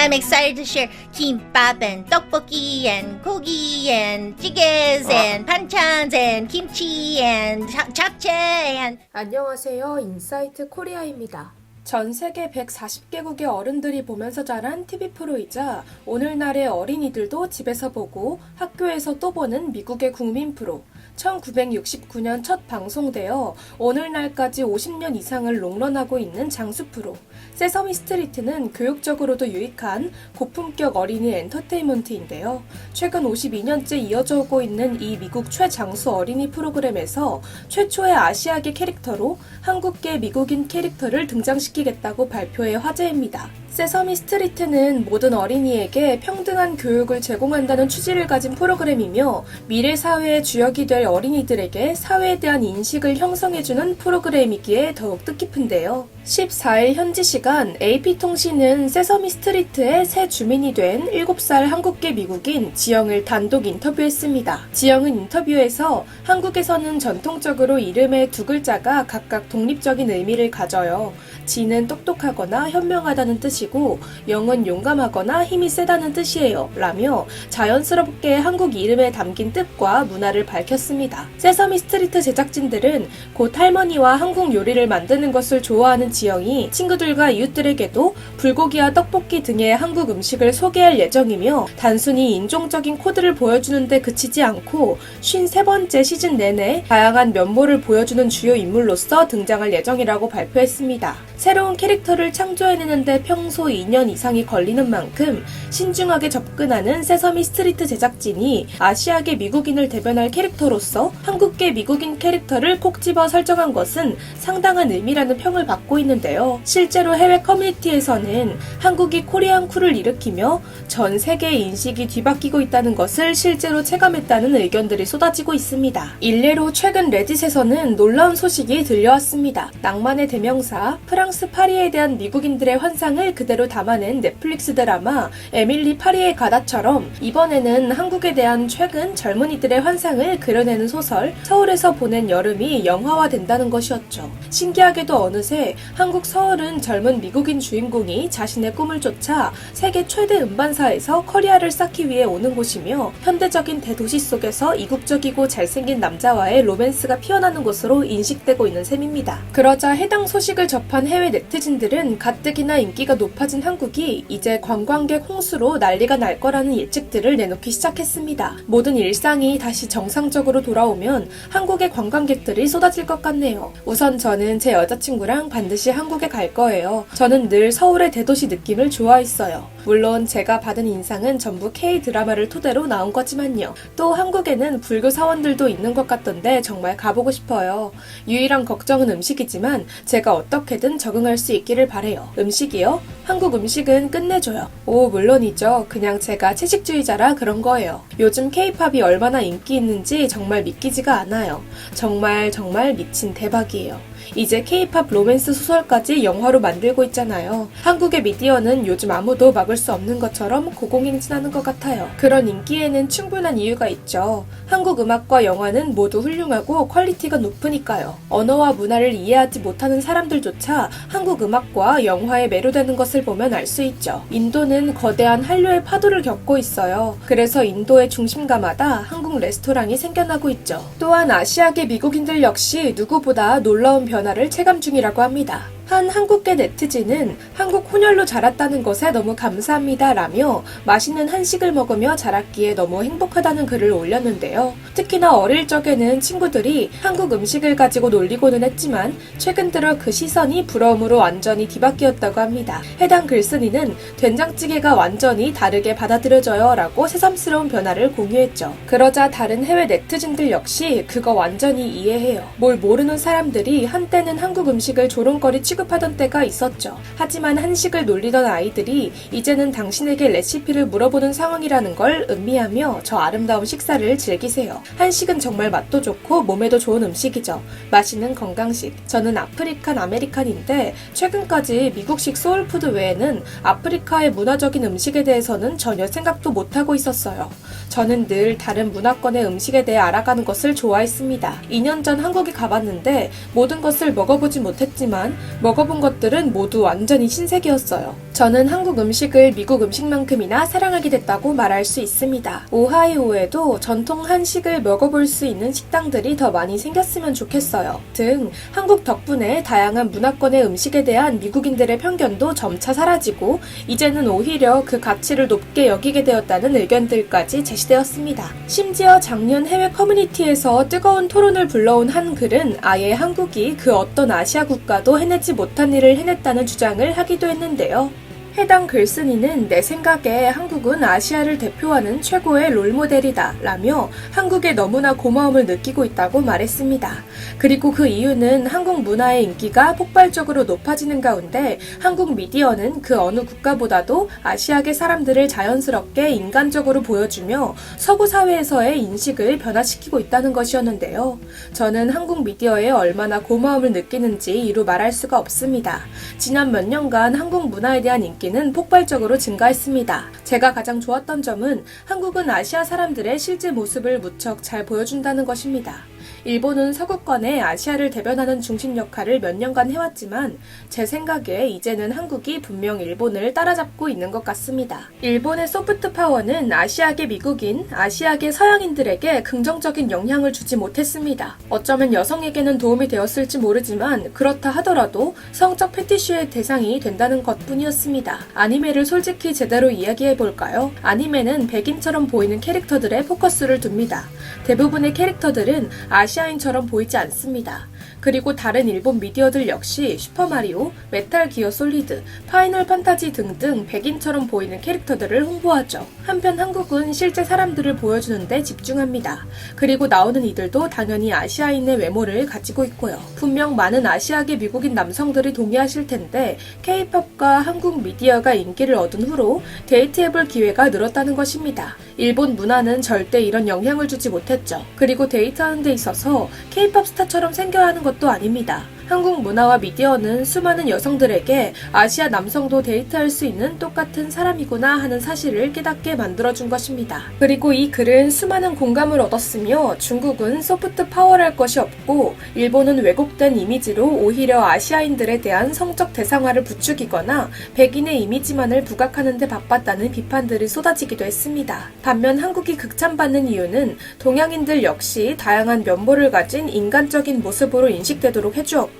I'm excited to share kimbap and tteokbokki and gogi and jjigaes and banchan's and kimchi and japchae and 안녕하세요. 인사이트 코리아입니다. 전 세계 140개국의 어른들이 보면서 자란 TV 프로이자 오늘날의 어린이들도 집에서 보고 학교에서 또 보는 미국의 국민 프로. 1969년 첫 방송되어 오늘날까지 50년 이상을 롱런하고 있는 장수 프로. 세서미 스트리트는 교육적으로도 유익한 고품격 어린이 엔터테인먼트인데요. 최근 52년째 이어져 오고 있는 이 미국 최장수 어린이 프로그램에서 최초의 아시아계 캐릭터로 한국계 미국인 캐릭터를 등장시키겠다고 발표해 화제입니다. 세서미 스트리트는 모든 어린이에게 평등한 교육을 제공한다는 취지를 가진 프로그램이며 미래 사회의 주역이 될 어린이들에게 사회에 대한 인식을 형성해주는 프로그램이기에 더욱 뜻깊은데요. 14일 현지 시간 AP통신은 세서미 스트리트의 새 주민이 된 7살 한국계 미국인 지영을 단독 인터뷰했습니다. 지영은 인터뷰에서 한국에서는 전통적으로 이름의 두 글자가 각각 독립적인 의미를 가져요. 지는 똑똑하거나 현명하다는 뜻이고 영은 용감하거나 힘이 세다는 뜻이에요. 라며 자연스럽게 한국 이름에 담긴 뜻과 문화를 밝혔습니다. 세서미 스트리트 제작진들은 곧 할머니와 한국 요리를 만드는 것을 좋아하는 지영이 친구들과 이웃들에게도 불고기와 떡볶이 등의 한국 음식을 소개할 예정이며 단순히 인종적인 코드를 보여주는데 그치지 않고 53번째 시즌 내내 다양한 면모를 보여주는 주요 인물로서 등장할 예정이라고 발표했습니다. 새로운 캐릭터를 창조해내는데 평소 2년 이상이 걸리는 만큼 신중하게 접근하는 세서미 스트리트 제작진이 아시아계 미국인을 대변할 캐릭터로서 한국계 미국인 캐릭터를 콕 집어 설정한 것은 상당한 의미라는 평을 받고 있는데요. 실제로 해외 커뮤니티에서는 한국이 코리안 쿨을 일으키며 전 세계의 인식이 뒤바뀌고 있다는 것을 실제로 체감했다는 의견들이 쏟아지고 있습니다. 일례로 최근 레딧에서는 놀라운 소식이 들려왔습니다. 낭만의 대명사 프랑스 파리에 대한 미국인들의 환상을 그대로 담아낸 넷플릭스 드라마 에밀리 파리에 가다처럼 이번에는 한국에 대한 최근 젊은이들의 환상을 그려내는 소설 서울에서 보낸 여름이 영화화된다는 것이었죠. 신기하게도 어느새 한국 서울은 젊은 미국인 주인공이 자신의 꿈을 쫓아 세계 최대 음반사에서 커리어를 쌓기 위해 오는 곳이며 현대적인 대도시 속에서 이국적이고 잘생긴 남자와의 로맨스가 피어나는 곳으로 인식되고 있는 셈입니다. 그러자 해당 소식을 접한 해외 네티즌들은 가뜩이나 인기가 높아진 한국이 이제 관광객 홍수로 난리가 날 거라는 예측들을 내놓기 시작했습니다. 모든 일상이 다시 정상적으로 돌아오면 한국의 관광객들이 쏟아질 것 같네요. 우선 저는 제 여자친구랑 반드시 한국에 갈 거예요. 저는 늘 서울의 대도시 느낌을 좋아했어요. 물론 제가 받은 인상은 전부 K-드라마를 토대로 나온 거지만요. 또 한국에는 불교 사원들도 있는 것 같던데 정말 가보고 싶어요. 유일한 걱정은 음식이지만 제가 어떻게든 적응할 수 있기를 바래요. 음식이요? 한국 음식은 끝내줘요. 오, 물론이죠. 그냥 제가 채식주의자라 그런 거예요. 요즘 K-팝이 얼마나 인기 있는지 정말 믿기지가 않아요. 정말 미친 대박이에요. 이제 K-팝 로맨스 소설까지 영화로 만들고 있잖아요. 한국의 미디어는 요즘 아무도 막을 수 없는 것처럼 고공행진하는 것 같아요. 그런 인기에는 충분한 이유가 있죠. 한국 음악과 영화는 모두 훌륭하고 퀄리티가 높으니까요. 언어와 문화를 이해하지 못하는 사람들조차 한국 음악과 영화에 매료되는 것을 보면 알 수 있죠. 인도는 거대한 한류의 파도를 겪고 있어요. 그래서 인도의 중심가마다 한국 레스토랑이 생겨나고 있죠. 또한 아시아계 미국인들 역시 누구보다 놀라운 변화를 체감 중이라고 합니다. 한 한국계 네티즌은 한국 혼혈로 자랐다는 것에 너무 감사합니다 라며 맛있는 한식을 먹으며 자랐기에 너무 행복하다는 글을 올렸는데요. 특히나 어릴 적에는 친구들이 한국 음식을 가지고 놀리고는 했지만 최근 들어 그 시선이 부러움으로 완전히 뒤바뀌었다고 합니다. 해당 글쓴이는 된장찌개가 완전히 다르게 받아들여져요 라고 새삼스러운 변화를 공유했죠. 그러자 다른 해외 네티즌들 역시 그거 완전히 이해해요. 뭘 모르는 사람들이 한때는 한국 음식을 조롱거리 취급하던 때가 있었죠. 하지만 한식을 놀리던 아이들이 이제는 당신에게 레시피를 물어보는 상황이라는 걸 음미하며 저 아름다운 식사를 즐기세요. 한식은 정말 맛도 좋고 몸에도 좋은 음식이죠. 맛있는 건강식. 저는 아프리칸 아메리칸인데 최근까지 미국식 소울푸드 외에는 아프리카의 문화적인 음식에 대해서는 전혀 생각도 못하고 있었어요. 저는 늘 다른 문화권의 음식에 대해 알아가는 것을 좋아했습니다. 2년 전 한국에 가봤는데 모든 것을 먹어보지 못했지만 먹어본 것들은 모두 완전히 신세계였어요. 저는 한국 음식을 미국 음식만큼이나 사랑하게 됐다고 말할 수 있습니다. 오하이오에도 전통 한식을 먹어볼 수 있는 식당들이 더 많이 생겼으면 좋겠어요. 등 한국 덕분에 다양한 문화권의 음식에 대한 미국인들의 편견도 점차 사라지고 이제는 오히려 그 가치를 높게 여기게 되었다는 의견들까지 제시되었습니다. 심지어 작년 해외 커뮤니티에서 뜨거운 토론을 불러온 한 글은 아예 한국이 그 어떤 아시아 국가도 해내지 못한 일을 해냈다는 주장을 하기도 했는데요. 해당 글쓴이는 내 생각에 한국은 아시아를 대표하는 최고의 롤모델이다 라며 한국에 너무나 고마움을 느끼고 있다고 말했습니다. 그리고 그 이유는 한국 문화의 인기가 폭발적으로 높아지는 가운데 한국 미디어는 그 어느 국가보다도 아시아계 사람들을 자연스럽게 인간적으로 보여주며 서구 사회에서의 인식을 변화시키고 있다는 것이었는데요. 저는 한국 미디어에 얼마나 고마움을 느끼는지 이루 말할 수가 없습니다. 지난 몇 년간 한국 문화에 대한 인기는 폭발적으로 증가했습니다. 제가 가장 좋았던 점은 한국은 아시아 사람들의 실제 모습을 무척 잘 보여준다는 것입니다. 일본은 서구권의 아시아를 대변하는 중심 역할을 몇 년간 해왔지만 제 생각에 이제는 한국이 분명 일본을 따라잡고 있는 것 같습니다. 일본의 소프트 파워는 아시아계 미국인, 아시아계 서양인들에게 긍정적인 영향을 주지 못했습니다. 어쩌면 여성에게는 도움이 되었을지 모르지만 그렇다 하더라도 성적 패티시의 대상이 된다는 것뿐이었습니다. 아니메를 솔직히 제대로 이야기해볼까요? 아니메는 백인처럼 보이는 캐릭터들에 포커스를 둡니다. 대부분의 캐릭터들은 아시아인처럼 보이지 않습니다. 그리고 다른 일본 미디어들 역시 슈퍼마리오, 메탈 기어 솔리드, 파이널 판타지 등등 백인처럼 보이는 캐릭터들을 홍보하죠. 한편 한국은 실제 사람들을 보여주는데 집중합니다. 그리고 나오는 이들도 당연히 아시아인의 외모를 가지고 있고요. 분명 많은 아시아계 미국인 남성들이 동의하실 텐데 K-팝과 한국 미디어가 인기를 얻은 후로 데이트해볼 기회가 늘었다는 것입니다. 일본 문화는 절대 이런 영향을 주지 못했죠. 그리고 데이트하는 데 있어서 K-팝 스타처럼 생겨야 하는 것도 아닙니다. 한국 문화와 미디어는 수많은 여성들에게 아시아 남성도 데이트할 수 있는 똑같은 사람이구나 하는 사실을 깨닫게 만들어준 것입니다. 그리고 이 글은 수많은 공감을 얻었으며 중국은 소프트 파워랄 것이 없고 일본은 왜곡된 이미지로 오히려 아시아인들에 대한 성적 대상화를 부추기거나 백인의 이미지만을 부각하는 데 바빴다는 비판들이 쏟아지기도 했습니다. 반면 한국이 극찬받는 이유는 동양인들 역시 다양한 면모를 가진 인간적인 모습으로 인식되도록 해주었고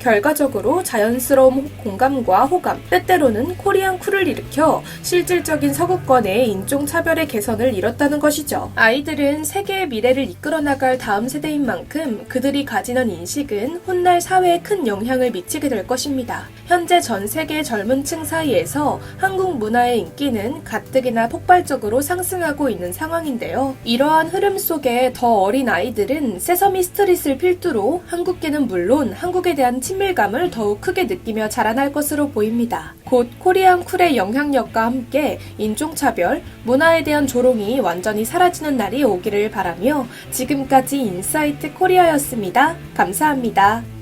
결과적으로 자연스러운 공감과 호감, 때때로는 코리안 쿨을 일으켜 실질적인 서구권의 인종차별의 개선을 이뤘다는 것이죠. 아이들은 세계의 미래를 이끌어 나갈 다음 세대인 만큼 그들이 가지는 인식은 훗날 사회에 큰 영향을 미치게 될 것입니다. 현재 전 세계 젊은 층 사이에서 한국 문화의 인기는 가뜩이나 폭발적으로 상승하고 있는 상황인데요. 이러한 흐름 속에 더 어린 아이들은 세서미 스트릿을 필두로 한국계는 물론 한국에 대한 친밀감을 더욱 크게 느끼며 자라날 것으로 보입니다. 곧 코리안 쿨의 영향력과 함께 인종차별, 문화에 대한 조롱이 완전히 사라지는 날이 오기를 바라며 지금까지 인사이트 코리아였습니다. 감사합니다.